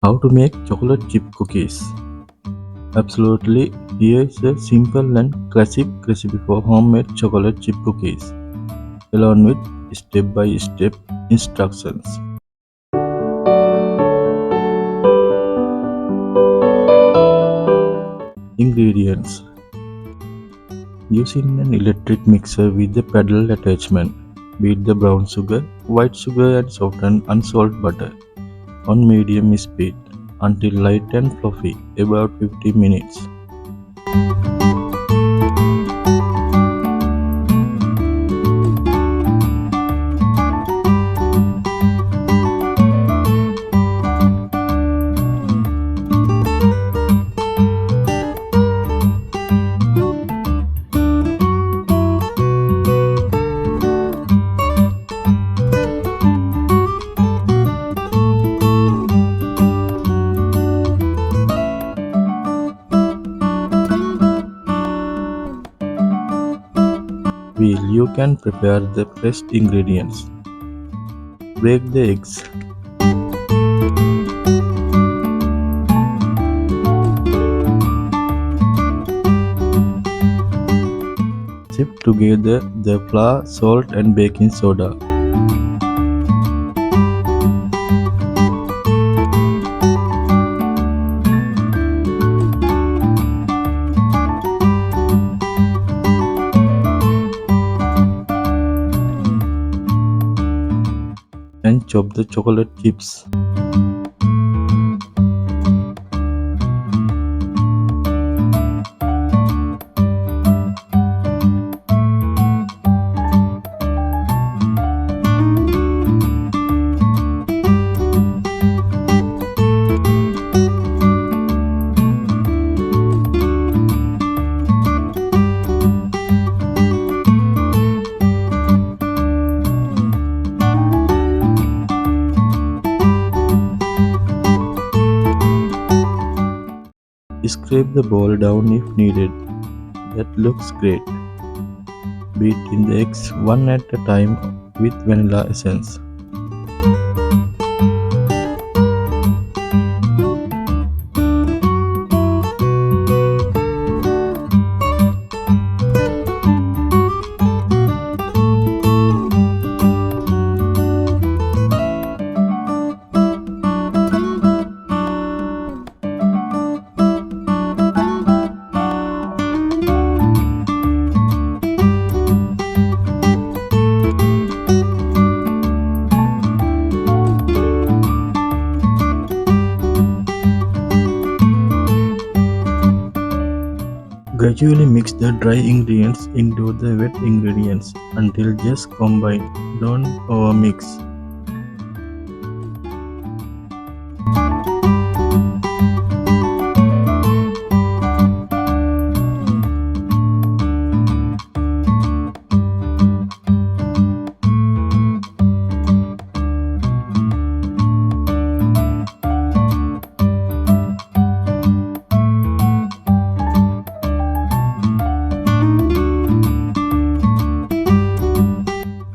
How to make chocolate chip cookies? Absolutely, here is a simple and classic recipe for homemade chocolate chip cookies, along with step-by-step instructions. Ingredients: using an electric mixer with a paddle attachment, beat the brown sugar, white sugar, and soften unsalted butter on medium speed until light and fluffy, about 50 minutes. You can prepare the fresh ingredients. Break the eggs. Sift together the flour, salt, and baking soda. And chop the chocolate chips. Scrape the bowl down if needed. That looks great. Beat in the eggs one at a time with vanilla essence. Gradually mix the dry ingredients into the wet ingredients until just combine. Don't overmix.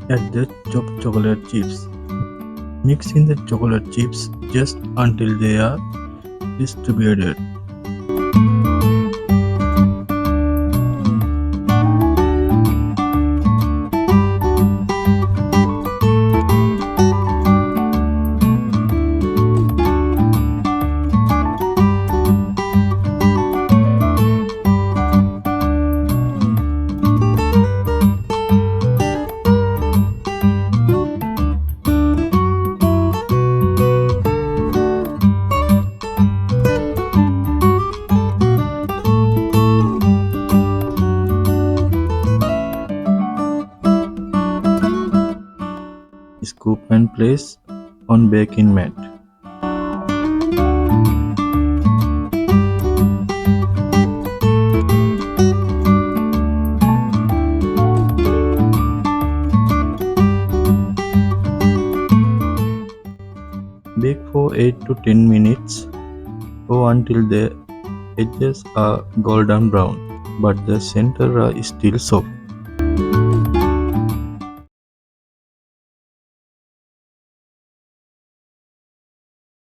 Add the chopped chocolate chips. Mix in the chocolate chips just until they are distributed. Scoop and place on baking mat. Bake for 8 to 10 minutes or until the edges are golden brown but the center is still soft.